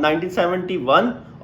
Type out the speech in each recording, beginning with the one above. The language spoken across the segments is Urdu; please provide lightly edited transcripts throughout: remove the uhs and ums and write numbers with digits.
1971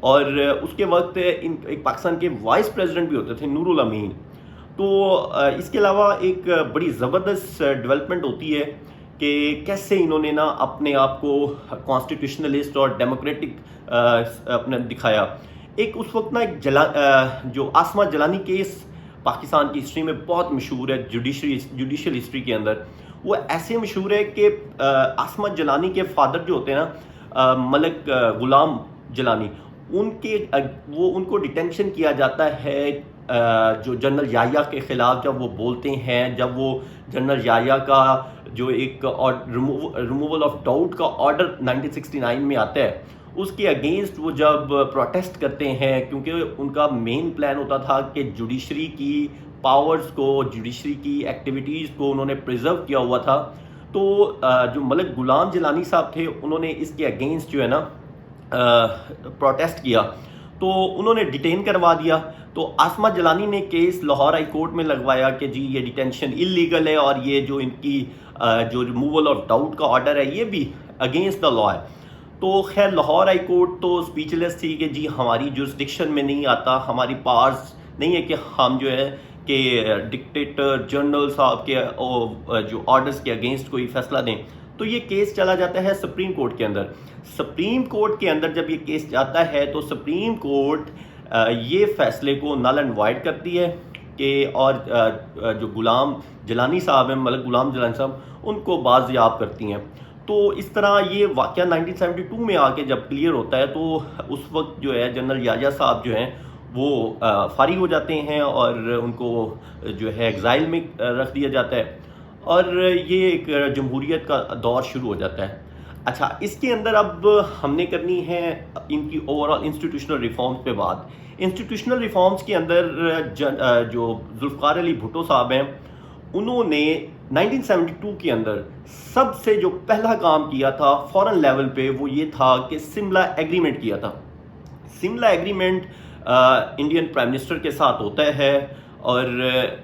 اور اس کے وقت ایک پاکستان کے وائس پریزیڈنٹ بھی ہوتے تھے نور الامین. تو اس کے علاوہ ایک بڑی زبردست ڈیولپمنٹ ہوتی ہے کہ کیسے انہوں نے نا اپنے آپ کو کانسٹیٹیوشنلسٹ اور ڈیموکریٹک اپنے دکھایا. ایک اس وقت نا ایک جو آسمہ جلانی کیس پاکستان کی ہسٹری میں بہت مشہور ہے جوڈیشل ہسٹری کے اندر. وہ ایسے مشہور ہے کہ آسمہ جلانی کے فادر جو ہوتے ہیں نا ملک غلام جلانی، ان کو ڈیٹینشن کیا جاتا ہے جو جنرل یحییٰ کے خلاف جب وہ بولتے ہیں، جب وہ جنرل یحییٰ کا جو ایک ریموول آف ڈاؤٹ کا آرڈر 1969 میں آتا ہے، اس کے اگینسٹ وہ جب پروٹیسٹ کرتے ہیں، کیونکہ ان کا مین پلان ہوتا تھا کہ جوڈیشری کی پاورز کو، جوڈیشری کی ایکٹیویٹیز کو انہوں نے پریزرو کیا ہوا تھا. تو جو ملک غلام جلانی صاحب تھے انہوں نے اس کے اگینسٹ جو ہے نا پروٹیسٹ کیا، تو انہوں نے ڈیٹین کروا دیا. تو آسمہ جلانی نے کیس لاہور ہائی کورٹ میں لگوایا کہ جی یہ ڈیٹینشن انلیگل ہے، اور یہ جو ان کی جو ریموول آف ڈاؤٹ کا آرڈر ہے یہ بھی اگینسٹ دا لا ہے. تو خیر لاہور ہائی کورٹ تو اسپیچ لیس تھی کہ جی ہماری جورسڈکشن میں نہیں آتا، ہماری پاورز نہیں ہے کہ ہم جو ہے کہ ڈکٹیٹر جنرل صاحب کے جو آرڈرز کے اگینسٹ کوئی فیصلہ دیں. تو یہ کیس چلا جاتا ہے سپریم کورٹ کے اندر. سپریم کورٹ کے اندر جب یہ کیس جاتا ہے تو سپریم کورٹ یہ فیصلے کو نل اینڈ وائڈ کرتی ہے کہ اور جو غلام جلانی صاحب ہیں، ملک غلام جلانی صاحب، ان کو بازیاب کرتی ہیں. تو اس طرح یہ واقعہ 1972 میں آ کے جب کلیئر ہوتا ہے تو اس وقت جو ہے جنرل یحییٰ صاحب جو ہیں وہ فارغ ہو جاتے ہیں اور ان کو جو ہے ایگزائل میں رکھ دیا جاتا ہے، اور یہ ایک جمہوریت کا دور شروع ہو جاتا ہے. اچھا، اس کے اندر اب ہم نے کرنی ہے ان کی اوور آل انسٹیٹیوشنل ریفارمز پہ بات. انسٹیٹیوشنل ریفارمز کے اندر جو ذوالفقار علی بھٹو صاحب ہیں، انہوں نے 1972 کے اندر سب سے جو پہلا کام کیا تھا فورن لیول پہ وہ یہ تھا کہ سملا ایگریمنٹ کیا تھا. سملا ایگریمنٹ انڈین پرائم منسٹر کے ساتھ ہوتا ہے، اور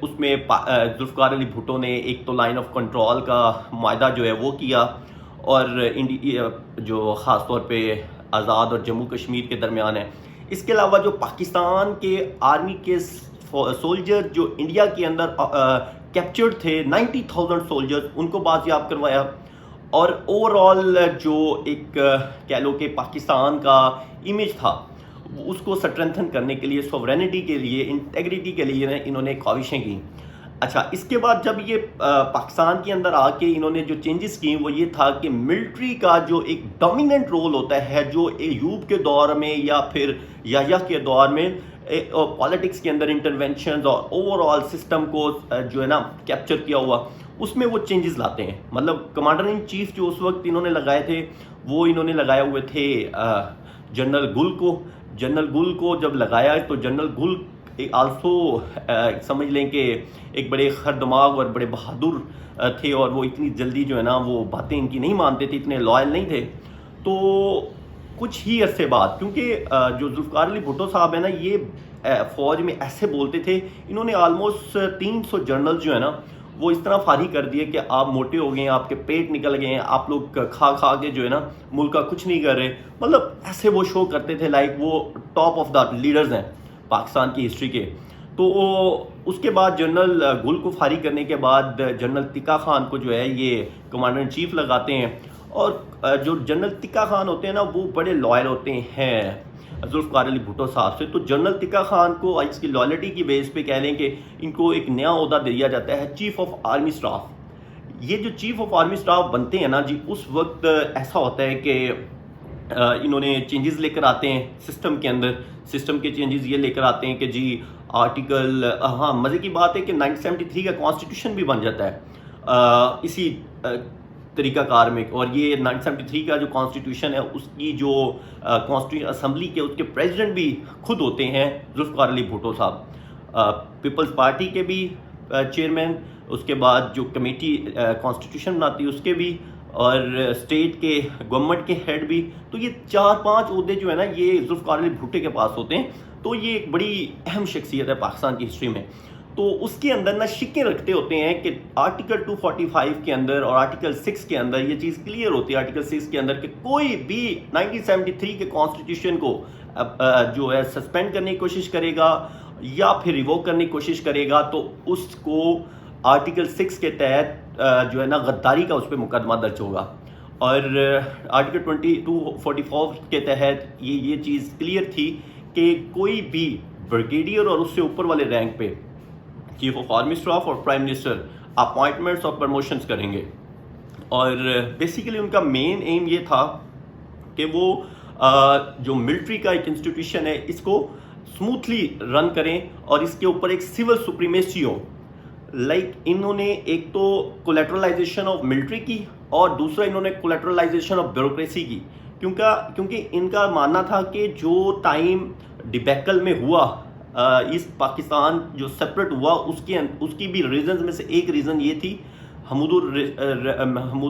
اس میں ذوالفقار علی بھٹو نے ایک تو لائن آف کنٹرول کا معاہدہ جو ہے وہ کیا، اور جو خاص طور پہ آزاد اور جموں کشمیر کے درمیان ہے. اس کے علاوہ جو پاکستان کے آرمی کے سولجر جو انڈیا کے اندر کیپچرڈ تھے 90,000 سولجرز، ان کو بازیاب کروایا. اور اوور آل جو ایک کہہ لو کہ پاکستان کا امیج تھا اس کو سٹرینتھن کرنے کے لیے، سوورینٹی کے لیے، انٹیگریٹی کے لیے انہوں نے کاوشیں کی. اچھا، اس کے بعد جب یہ پاکستان کے اندر آ کے انہوں نے جو چینجز کی وہ یہ تھا کہ ملٹری کا جو ایک ڈومیننٹ رول ہوتا ہے جو ایوب کے دور میں یا پھر یحییٰ کے دور میں پالیٹکس کے اندر انٹرونشنز اور اوور آل سسٹم کو جو ہے نا کیپچر کیا ہوا، اس میں وہ چینجز لاتے ہیں. مطلب کمانڈر ان چیف جو اس وقت انہوں نے لگائے تھے وہ انہوں نے لگائے ہوئے تھے جنرل گل کو. جنرل گل کو جب لگایا تو جنرل گل آلسو سمجھ لیں کہ ایک بڑے خر دماغ اور بڑے بہادر تھے، اور وہ اتنی جلدی جو ہے نا وہ باتیں ان کی نہیں مانتے تھے، اتنے لائل نہیں تھے. تو کچھ ہی عرصے بعد، کیونکہ جو ذوالفقار علی بھٹو صاحب ہیں نا یہ فوج میں ایسے بولتے تھے، انہوں نے آلموسٹ 300 جنرل جو ہے نا وہ اس طرح فارغ کر دیے کہ آپ موٹے ہو گئے ہیں، آپ کے پیٹ نکل گئے ہیں، آپ لوگ کھا کھا کے جو ہے نا ملک کا کچھ نہیں کر رہے. مطلب ایسے وہ شو کرتے تھے لائک وہ ٹاپ آف دا لیڈرز ہیں پاکستان کی ہسٹری کے. تو اس کے بعد جنرل گل کو فارغ کرنے کے بعد جنرل تکا خان کو جو ہے یہ کمانڈر ان چیف لگاتے ہیں. اور جو جنرل تکا خان ہوتے ہیں نا وہ بڑے لائل ہوتے ہیں ذوالفقار علی بھٹو صاحب سے. تو جنرل تکا خان کو اس کی لائلٹی کی بیس پہ کہہ لیں کہ ان کو ایک نیا عہدہ دیا جاتا ہے چیف آف آرمی اسٹاف. یہ جو چیف آف آرمی اسٹاف بنتے ہیں نا جی، اس وقت ایسا ہوتا ہے کہ انہوں نے چینجز لے کر آتے ہیں سسٹم کے اندر. سسٹم کے چینجز یہ لے کر آتے ہیں کہ جی آرٹیکل، ہاں مزے کی بات ہے کہ 1973 کا کانسٹیٹیوشن بھی بن جاتا ہے اسی طریقہ کار میں. اور یہ 1973 کا جو کانسٹیٹیوشن ہے اس کی جو کانسٹیٹیوشن اسمبلی کے اس کے پریزیڈنٹ بھی خود ہوتے ہیں ذوالفقار علی بھٹو صاحب، پیپلز پارٹی کے بھی چیئرمین، اس کے بعد جو کمیٹی کانسٹیٹیوشن بناتی ہے اس کے بھی، اور اسٹیٹ کے گورنمنٹ کے ہیڈ بھی. تو یہ 4-5 عہدے جو ہے نا یہ ذوالفقار علی بھٹو کے پاس ہوتے ہیں. تو یہ ایک بڑی اہم شخصیت ہے پاکستان کی ہسٹری میں. تو اس کے اندر نا شکیں رکھتے ہوتے ہیں کہ آرٹیکل 245 کے اندر اور آرٹیکل 6 کے اندر یہ چیز کلیئر ہوتی ہے. آرٹیکل 6 کے اندر کہ کوئی بھی 1973 کے کانسٹیٹیوشن کو جو ہے سسپینڈ کرنے کی کوشش کرے گا یا پھر ریووک کرنے کی کوشش کرے گا تو اس کو آرٹیکل 6 کے تحت جو ہے نا غداری کا اس پہ مقدمہ درج ہوگا، اور آرٹیکل 2244 کے تحت یہ چیز کلیئر تھی کہ کوئی بھی بریگیڈیئر اور اس سے اوپر والے رینک پہ چیف آف آرمی اسٹاف اور پرائم منسٹر اپوائنٹمنٹس اور پروموشنز کریں گے، اور بیسیکلی ان کا مین ایم یہ تھا کہ وہ جو ملٹری کا ایک انسٹیٹیوشن ہے اس کو اسموتھلی رن کریں اور اس کے اوپر ایک سول سپریمیسی ہو. لائک انہوں نے ایک تو کولیٹرلائزیشن آف ملٹری کی اور دوسرا انہوں نے کولیٹرلائزیشن آف بیوروکریسی کی، کیونکہ ان کا ماننا تھا کہ جو ٹائم ڈبیکل میں ہوا ایسٹ پاکستان جو سپریٹ ہوا اس کی بھی ریزنز میں سے ایک ریزن یہ تھی، حمود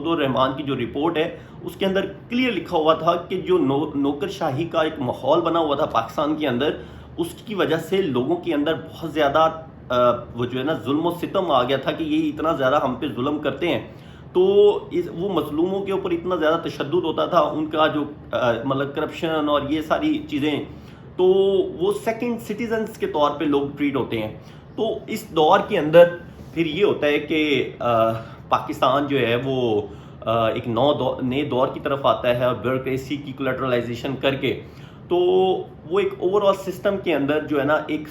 الرحمان کی جو رپورٹ ہے اس کے اندر کلیئر لکھا ہوا تھا کہ جو نوکر شاہی کا ایک ماحول بنا ہوا تھا پاکستان کے اندر، اس کی وجہ سے لوگوں کے اندر بہت زیادہ وہ جو ہے نا ظلم و ستم آ گیا تھا کہ یہ اتنا زیادہ ہم پہ ظلم کرتے ہیں، تو وہ مظلوموں کے اوپر اتنا زیادہ تشدد ہوتا تھا، ان کا جو مطلب کرپشن اور یہ ساری چیزیں، تو وہ سیکنڈ سٹیزنز کے طور پہ لوگ ٹریٹ ہوتے ہیں. تو اس دور کے اندر پھر یہ ہوتا ہے کہ پاکستان جو ہے وہ ایک نئے دور کی طرف آتا ہے اور بیوروکریسی کی کولیٹرلائزیشن کر کے، تو وہ ایک اوور آل سسٹم کے اندر جو ہے نا ایک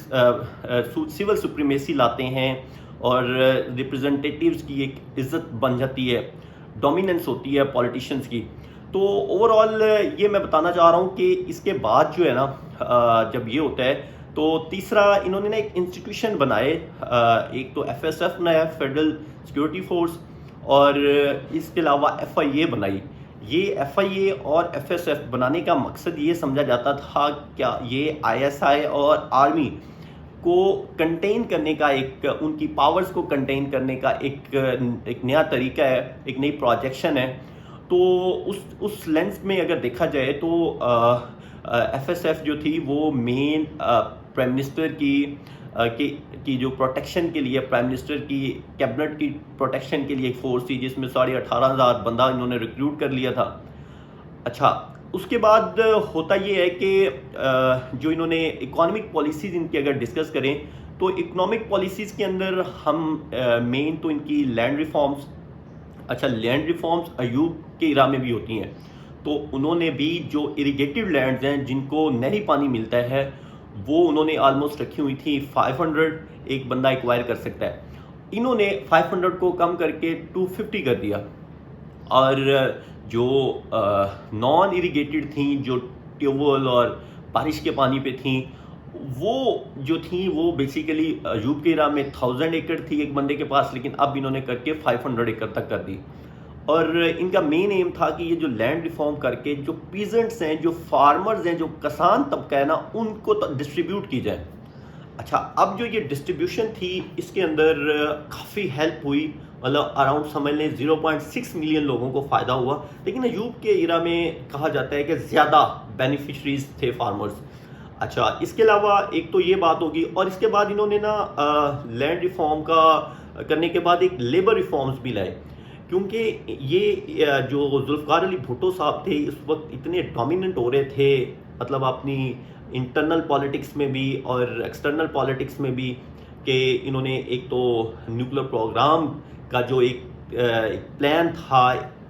سول سپریمیسی لاتے ہیں اور ریپرزنٹیٹیوز کی ایک عزت بن جاتی ہے، ڈومیننس ہوتی ہے پولیٹیشنز کی. تو اوور آل یہ میں بتانا چاہ رہا ہوں کہ اس کے بعد جو ہے نا جب یہ ہوتا ہے تو تیسرا انہوں نے ایک انسٹیٹیوشن بنائے، ایک تو ایف ایس ایف بنایا فیڈرل سیکورٹی فورس، اور اس کے علاوہ ایف آئی اے بنائی. یہ ایف آئی اے اور ایف ایس ایف بنانے کا مقصد یہ سمجھا جاتا تھا کیا یہ آئی ایس آئی اور آرمی کو کنٹین کرنے کا، ایک ان کی پاورز کو کنٹین کرنے کا ایک نیا طریقہ ہے، ایک نئی پروجیکشن ہے. تو اس لینس میں اگر دیکھا جائے تو ایف ایس ایف جو تھی وہ مین پرائم منسٹر کی جو پروٹیکشن کے لیے، پرائم منسٹر کی کیبنٹ کی پروٹیکشن کے لیے ایک فورس تھی جس میں 18,500 بندہ انہوں نے ریکروٹ کر لیا تھا. اچھا، اس کے بعد ہوتا یہ ہے کہ جو انہوں نے اکانومک پالیسیز ان کی اگر ڈسکس کریں تو اکنامک پالیسیز کے اندر ہم مین تو ان کی لینڈ ریفارمز، اچھا لینڈ ریفارمز ایوب کے ایرا میں بھی ہوتی ہیں، تو انہوں نے بھی جو اریگیٹڈ لینڈز ہیں جن کو نہری پانی ملتا ہے وہ انہوں نے آلموسٹ رکھی ہوئی تھی 500 ایک بندہ ایکوائر کر سکتا ہے. انہوں نے 500 کو کم کر کے 250 کر دیا، اور جو نان اریگیٹڈ تھیں، جو ٹیوبویل اور بارش کے پانی پہ تھیں، وہ جو تھیں وہ بیسیکلی ایوب کے ایرا میں 1000 ایکڑ تھی ایک بندے کے پاس، لیکن اب انہوں نے کر کے 500 ایکڑ تک کر دی. اور ان کا مین ایم تھا کہ یہ جو لینڈ ریفارم کر کے جو پیزنٹس ہیں، جو فارمرز ہیں، جو کسان طبقہ ہے نا، ان کو ڈسٹریبیوٹ کی جائے. اچھا، اب جو یہ ڈسٹریبیوشن تھی اس کے اندر کافی ہیلپ ہوئی، مطلب اراؤنڈ سمجھ لیں 0.6 ملین لوگوں کو فائدہ ہوا، لیکن ایوب کے ایرا میں کہا جاتا ہے کہ زیادہ بینیفیشریز تھے فارمرز. اچھا، اس کے علاوہ ایک تو یہ بات ہوگی، اور اس کے بعد انہوں نے نا لینڈ ریفارم کا کرنے کے بعد ایک لیبر ریفارمز بھی لائے، کیونکہ یہ جو ذوالفقار علی بھٹو صاحب تھے اس وقت اتنے ڈومیننٹ ہو رہے تھے، مطلب اپنی انٹرنل پالیٹکس میں بھی اور ایکسٹرنل پالیٹکس میں بھی، کہ انہوں نے ایک تو نیوکلیر پروگرام کا جو ایک پلان تھا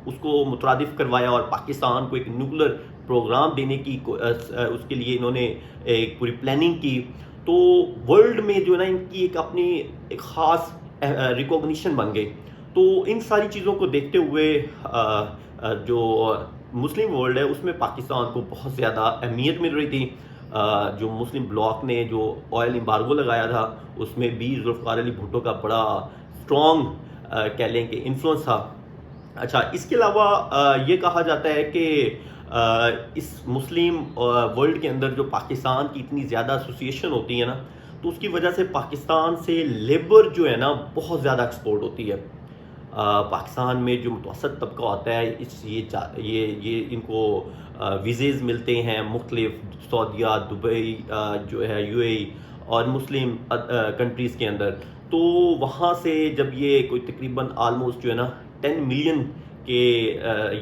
اس کو مترادف کروایا، اور پاکستان کو ایک نیوکلیر پروگرام دینے کی اس کے لیے انہوں نے ایک پوری پلاننگ کی. تو ورلڈ میں جو ہے نا ان کی ایک اپنی ایک خاص ریکوگنیشن بن گئی. تو ان ساری چیزوں کو دیکھتے ہوئے جو مسلم ورلڈ ہے اس میں پاکستان کو بہت زیادہ اہمیت مل رہی تھی. جو مسلم بلاک نے جو آئل امبارگو لگایا تھا اس میں بھی ذوالفقار علی بھٹو کا بڑا اسٹرانگ کہہ لیں کہ انفلوئنس تھا. اچھا، اس کے علاوہ یہ کہا جاتا ہے کہ اس مسلم ورلڈ کے اندر جو پاکستان کی اتنی زیادہ ایسوسیشن ہوتی ہے نا، تو اس کی وجہ سے پاکستان سے لیبر جو ہے نا بہت زیادہ ایکسپورٹ ہوتی ہے. پاکستان میں جو متوسط طبقہ ہوتا ہے یہ ان کو ویزیز ملتے ہیں مختلف، سعودیہ، دبئی، جو ہے یو اے ای اور مسلم کنٹریز کے اندر. تو وہاں سے جب یہ کوئی تقریباً آلموسٹ جو ہے نا 10 ملین کے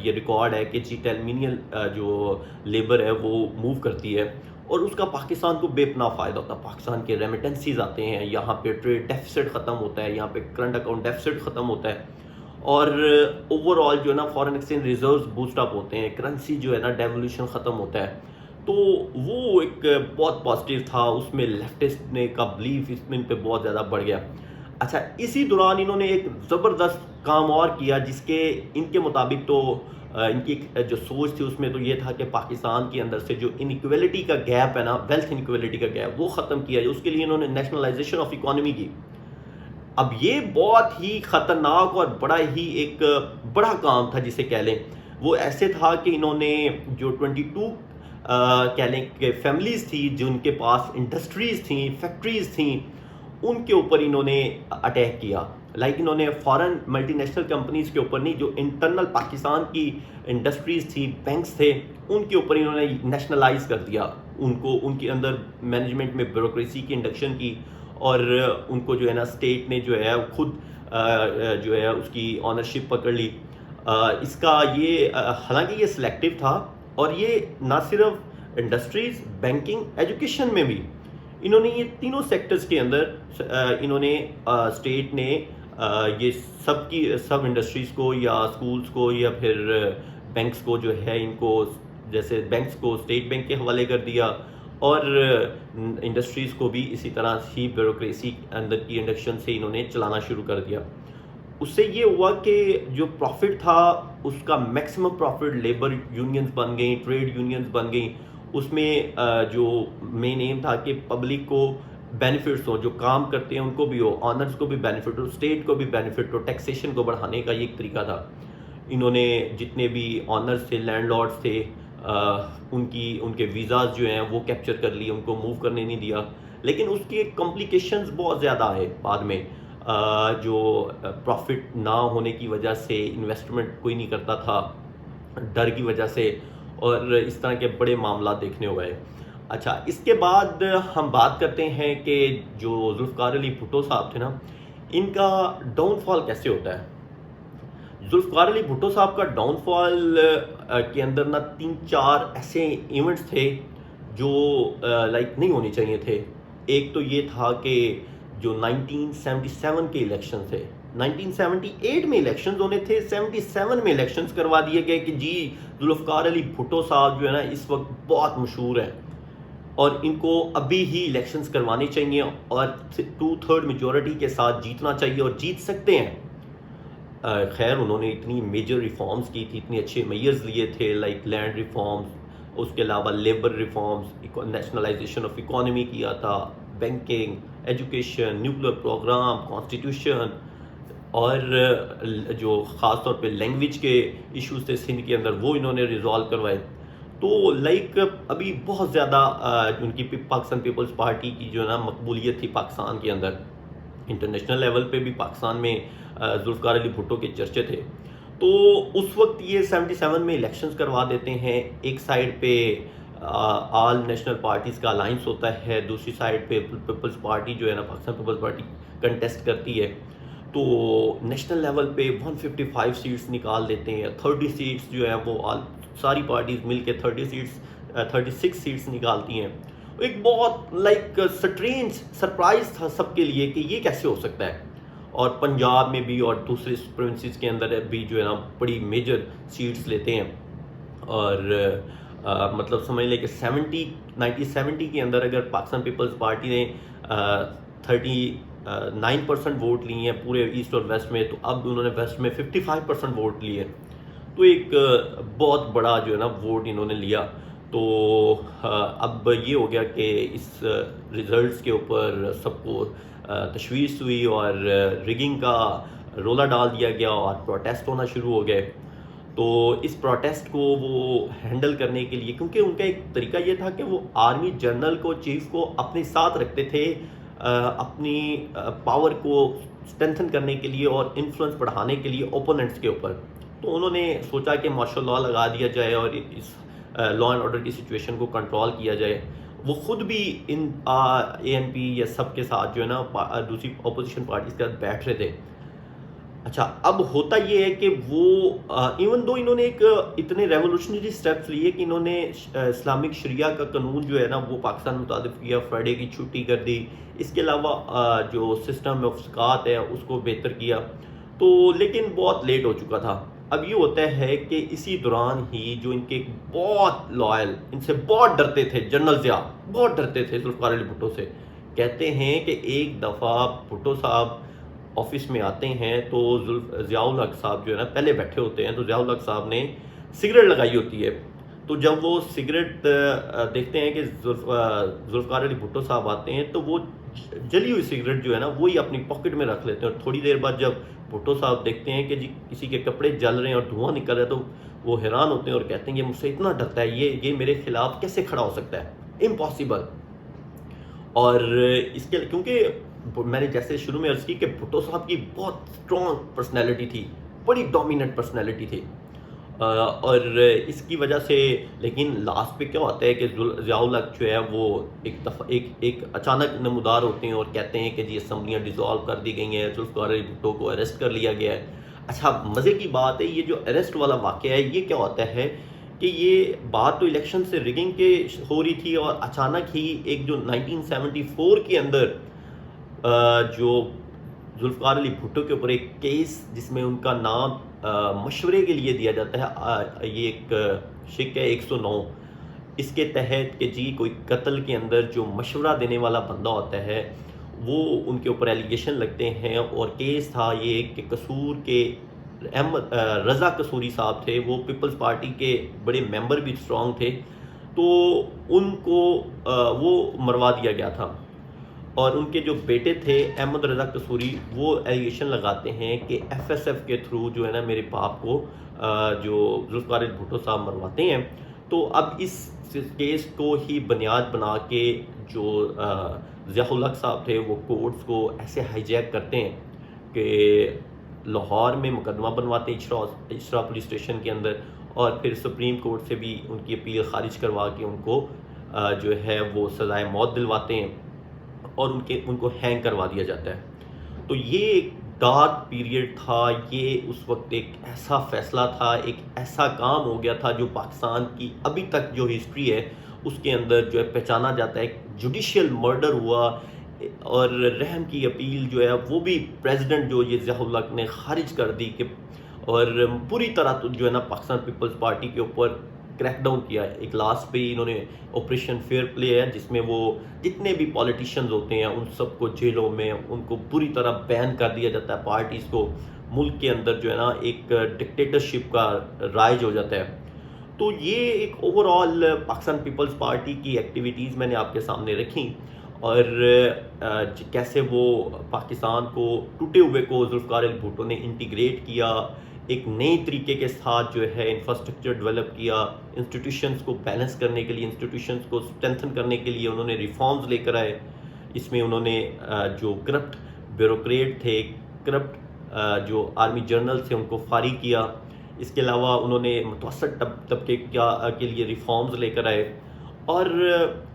یہ ریکارڈ ہے کہ 10 ملین جو لیبر ہے وہ موو کرتی ہے. اور اس کا پاکستان کو بے پناہ فائدہ ہوتا ہے. پاکستان کے ریمیٹنسیز آتے ہیں, یہاں پہ ٹریڈ ڈیفیسٹ ختم ہوتا ہے, یہاں پہ کرنٹ اکاؤنٹ ڈیفیسٹ ختم ہوتا ہے, اور اوور آل جو ہے نا foreign exchange reserves boost up ہوتے ہیں, کرنسی جو ہے نا ڈیولیوشن ختم ہوتا ہے. تو وہ ایک بہت پازیٹیو تھا, اس میں لیفٹسٹ نے کا بلیف اس میں ان پہ بہت زیادہ بڑھ گیا. اچھا, اسی دوران انہوں نے ایک زبردست کام اور کیا جس کے ان کے مطابق تو ان کی جو سوچ تھی اس میں تو یہ تھا کہ پاکستان کے اندر سے جو انیکویلٹی کا گیپ ہے نا, ویلتھ انیکویلٹی کا گیپ, وہ ختم کیا جائے. اس کے لیے انہوں نے نیشنلائزیشن آف اکانومی کی. اب یہ بہت ہی خطرناک اور بڑا ہی ایک بڑا کام تھا جسے کہہ لیں. وہ ایسے تھا کہ انہوں نے جو 22 کہہ لیں کہ فیملیز تھی جن کے پاس انڈسٹریز تھیں, فیکٹریز تھیں, ان کے اوپر انہوں نے اٹیک کیا. انہوں نے فارن ملٹی نیشنل کمپنیز کے اوپر نہیں, جو انٹرنل پاکستان کی انڈسٹریز تھی, بینکس تھے, ان کے اوپر انہوں نے نیشنلائز کر دیا. ان کو ان کے اندر مینجمنٹ میں بیوروکریسی کی انڈکشن کی, اور ان کو جو ہے نا اسٹیٹ نے جو ہے خود جو ہے اس کی آنرشپ پکڑ لی. اس کا یہ حالانکہ یہ سلیکٹیو تھا, اور یہ نہ صرف انڈسٹریز, بینکنگ, ایجوکیشن میں بھی انہوں نے یہ تینوں سیکٹرز کے اندر انہوں نے اسٹیٹ نے یہ سب انڈسٹریز کو یا اسکولز کو یا پھر بینکس کو جو ہے ان کو, جیسے بینکس کو اسٹیٹ بینک کے حوالے کر دیا, اور انڈسٹریز کو بھی اسی طرح ہی بیوروکریسی اندر کی انڈکشن سے انہوں نے چلانا شروع کر دیا. اس سے یہ ہوا کہ جو پروفٹ تھا اس کا میکسیمم پروفٹ لیبر یونینز بن گئیں, ٹریڈ یونینز بن گئیں. اس میں جو مین ایم تھا کہ پبلک کو بینیفٹس ہوں, جو کام کرتے ہیں ان کو بھی ہو, آنرز کو بھی بینیفٹ ہو, اسٹیٹ کو بھی بینیفٹ ہو. ٹیکسیشن کو بڑھانے کا یہ ایک طریقہ تھا. انہوں نے جتنے بھی آنرز تھے, لینڈ لارڈز تھے, ان کے ویزاز جو ہیں وہ کیپچر کر لیے, ان کو موو کرنے نہیں دیا. لیکن اس کے کمپلیکیشنز بہت زیادہ آئے بعد میں, جو پروفٹ نہ ہونے کی وجہ سے انویسٹمنٹ کوئی نہیں کرتا تھا ڈر کی وجہ سے, اور اس طرح کے بڑے معاملات دیکھنے ہوئے. اچھا, اس کے بعد ہم بات کرتے ہیں کہ جو ذوالفقار علی بھٹو صاحب تھے نا, ان کا ڈاؤن فال کیسے ہوتا ہے. ذوالفقار علی بھٹو صاحب کا ڈاؤن فال کے اندر نا 3-4 ایسے ایونٹس تھے جو نہیں ہونے چاہیے تھے. ایک تو یہ تھا کہ جو 1977 کے الیکشن تھے, 1978 میں الیکشنز ہونے تھے, 77 میں الیکشنز کروا دیے گئے کہ جی ذوالفقار علی بھٹو صاحب جو ہے نا اس وقت بہت مشہور ہیں اور ان کو ابھی ہی الیکشنز کروانے چاہیے اور 2/3 میجورٹی کے ساتھ جیتنا چاہیے, اور جیت سکتے ہیں. خیر انہوں نے اتنی میجر ریفارمز کی تھی, اتنے اچھے میئرز لیے تھے, لینڈ ریفارمز, اس کے علاوہ labour reforms, nationalisation of economy کیا تھا, banking, education, nuclear programme, constitution, اور جو خاص طور پہ لینگویج کے ایشوز تھے سندھ کے اندر وہ انہوں نے ریزالو کروائے. تو ابھی بہت زیادہ ان کی پاکستان پیپلز پارٹی کی جو ہے نا مقبولیت تھی پاکستان کے اندر, انٹرنیشنل لیول پہ بھی پاکستان میں ذوالفقار علی بھٹو کے چرچے تھے. تو اس وقت یہ 77 میں الیکشنز کروا دیتے ہیں. ایک سائڈ پہ آل نیشنل پارٹیز کا الائنس ہوتا ہے, دوسری سائڈ پہ پیپلز پارٹی جو ہے نا پاکستان پیپلز پارٹی کنٹیسٹ کرتی ہے. تو نیشنل لیول پہ 155 سیٹس نکال دیتے ہیں, 30 سیٹس جو ہیں وہ ساری پارٹیز مل کے 36 سیٹس نکالتی ہیں. ایک بہت سٹرینج سرپرائز تھا سب کے لیے کہ یہ کیسے ہو سکتا ہے. اور پنجاب میں بھی اور دوسرے پروونسز کے اندر بھی جو ہے نا بڑی میجر سیٹس لیتے ہیں. اور مطلب سمجھ لیں کہ 1970 کے اندر اگر پاکستان پیپلز پارٹی نے 39% ووٹ لی ہیں پورے ایسٹ اور ویسٹ میں, تو اب انہوں نے ویسٹ میں 55% ووٹ لیے. تو ایک بہت بڑا جو ہے نا ووٹ انہوں نے لیا. تو اب یہ ہو گیا کہ اس ریزلٹس کے اوپر سب کو تشویش ہوئی اور ریگنگ کا رولا ڈال دیا گیا اور پروٹیسٹ ہونا شروع ہو گئے. تو اس پروٹیسٹ کو وہ ہینڈل کرنے کے لیے, کیونکہ ان کا ایک طریقہ یہ تھا کہ وہ آرمی جنرل کو, چیف کو اپنے ساتھ رکھتے تھے اپنی پاور کو اسٹرینتھن کرنے کے لیے اور انفلوئنس بڑھانے کے لیے اوپوننٹس کے اوپر. تو انہوں نے سوچا کہ مارشل لاء لگا دیا جائے اور اس لا اینڈ آرڈر کی سچویشن کو کنٹرول کیا جائے. وہ خود بھی ان اے این پی یا سب کے ساتھ جو ہے نا دوسری اپوزیشن پارٹیز کے ساتھ بیٹھ رہے تھے. اچھا، اب ہوتا یہ ہے کہ وہ ایون دو انہوں نے ایک اتنے ریولوشنری سٹیپس لیے کہ انہوں نے اسلامک شریعہ کا قانون جو ہے نا وہ پاکستان متعارف کیا، فرائیڈے کی چھٹی کر دی، اس کے علاوہ جو سسٹم آف زکوٰۃ ہے اس کو بہتر کیا، تو لیکن بہت لیٹ ہو چکا تھا۔ اب یہ ہوتا ہے کہ اسی دوران ہی جو ان کے بہت لائل، ان سے بہت ڈرتے تھے جنرل ضیاء، بہت ڈرتے تھے ذوالفقار علی بھٹو سے، کہتے ہیں کہ ایک دفعہ بھٹو صاحب آفس میں آتے ہیں تو ضیاء الحق صاحب جو ہے نا پہلے بیٹھے ہوتے ہیں، تو ضیاء الحق صاحب نے سگریٹ لگائی ہوتی ہے، تو جب وہ سگریٹ دیکھتے ہیں کہ ذوالفقار علی بھٹو صاحب آتے ہیں تو وہ جلی ہوئی سگریٹ جو ہے نا وہی اپنی پاکٹ میں رکھ لیتے ہیں، اور تھوڑی دیر بعد جب بھٹو صاحب دیکھتے ہیں کہ جی کسی کے کپڑے جل رہے ہیں اور دھواں نکل رہا ہے تو وہ حیران ہوتے ہیں اور کہتے ہیں یہ مجھ سے اتنا ڈرتا ہے، یہ میرے خلاف کیسے کھڑا ہو سکتا ہے، امپاسبل۔ اور اس کے کیونکہ میں نے جیسے شروع میں عرض کی کہ بھٹو صاحب کی بہت اسٹرانگ پرسنالٹی تھی، بڑی ڈومیننٹ پرسنالٹی تھی، اور اس کی وجہ سے لیکن لاسٹ پہ کیا ہوتا ہے کہ ضیاء الحق جو ہے وہ ایک دفعہ ایک اچانک نمودار ہوتے ہیں اور کہتے ہیں کہ جی اسمبلیاں ڈیزالو کر دی گئی ہیں، ذوالفقار علی بھٹو کو اریسٹ کر لیا گیا ہے۔ اچھا، مزے کی بات ہے یہ جو اریسٹ والا واقعہ ہے یہ کیا ہوتا ہے کہ یہ بات تو الیکشن سے ریگنگ کے ہو رہی تھی، اور اچانک ہی ایک جو 1974 کے اندر جو ذوالفقار علی بھٹو کے اوپر ایک کیس جس میں ان کا نام مشورے کے لیے دیا جاتا ہے، یہ ایک شک ہے 109، اس کے تحت کہ جی کوئی قتل کے اندر جو مشورہ دینے والا بندہ ہوتا ہے وہ ان کے اوپر ایلیگیشن لگتے ہیں، اور کیس تھا یہ کہ قصور کے احمد رضا قصوری صاحب تھے، وہ پیپلز پارٹی کے بڑے ممبر بھی اسٹرانگ تھے، تو ان کو وہ مروا دیا گیا تھا، اور ان کے جو بیٹے تھے احمد رضا قصوری وہ ایلیگیشن لگاتے ہیں کہ ایف ایس ایف کے تھرو جو ہے نا میرے باپ کو جو ذوالفقار علی بھٹو صاحب مرواتے ہیں۔ تو اب اس کیس کو ہی بنیاد بنا کے جو ضیاء الحق صاحب تھے وہ کورٹس کو ایسے ہائی جیک کرتے ہیں کہ لاہور میں مقدمہ بنواتے ہیں اشرا پولیس اسٹیشن کے اندر، اور پھر سپریم کورٹ سے بھی ان کی اپیل خارج کروا کے ان کو جو ہے وہ سزائے موت دلواتے ہیں، اور ان کو ہینگ کروا دیا جاتا ہے۔ تو یہ ایک ڈارک پیریڈ تھا، یہ اس وقت ایک ایسا فیصلہ تھا، ایک ایسا کام ہو گیا تھا جو پاکستان کی ابھی تک جو ہسٹری ہے اس کے اندر جو ہے پہچانا جاتا ہے۔ جوڈیشل مرڈر ہوا، اور رحم کی اپیل جو ہے وہ بھی پریزیڈنٹ جو یہ ضیاء الحق نے خارج کر دی، کہ اور پوری طرح تو جو ہے نا پاکستان پیپلز پارٹی کے اوپر کریک ڈاؤن کیا ہے۔ ایک لاسٹ پہ انہوں نے آپریشن فیئر پلے ہے جس میں وہ جتنے بھی پولیٹیشینز ہوتے ہیں ان سب کو جیلوں میں ان کو پوری طرح بین کر دیا جاتا ہے، پارٹیز کو ملک کے اندر جو ہے نا ایک ڈکٹیٹرشپ کا رائج ہو جاتا ہے۔ تو یہ ایک اوور آل پاکستان پیپلز پارٹی کی ایکٹیویٹیز میں نے آپ کے سامنے رکھی، اور کیسے وہ پاکستان کو ٹوٹے ہوئے کو ذوالفقار علی بھٹو نے انٹیگریٹ کیا، ایک نئی طریقے کے ساتھ جو ہے انفراسٹرکچر ڈیولپ کیا، انسٹیٹیوشنز کو بیلنس کرنے کے لیے، انسٹیٹیوشنز کو اسٹرینتھن کرنے کے لیے انہوں نے ریفارمز لے کر آئے۔ اس میں انہوں نے جو کرپٹ بیوروکریٹ تھے، کرپٹ جو آرمی جنرل تھے ان کو فارغ کیا، اس کے علاوہ انہوں نے متوسط طبقے کے لیے ریفارمز لے کر آئے، اور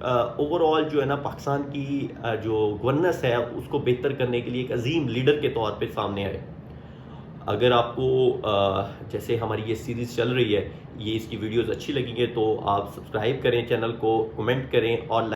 اوور آل جو ہے نا پاکستان کی جو گورننس ہے اس کو بہتر کرنے کے لیے ایک عظیم لیڈر کے طور پہ سامنے آئے۔ اگر آپ کو جیسے ہماری یہ سیریز چل رہی ہے، یہ اس کی ویڈیوز اچھی لگیں گے تو آپ سبسکرائب کریں چینل کو، کمنٹ کریں اور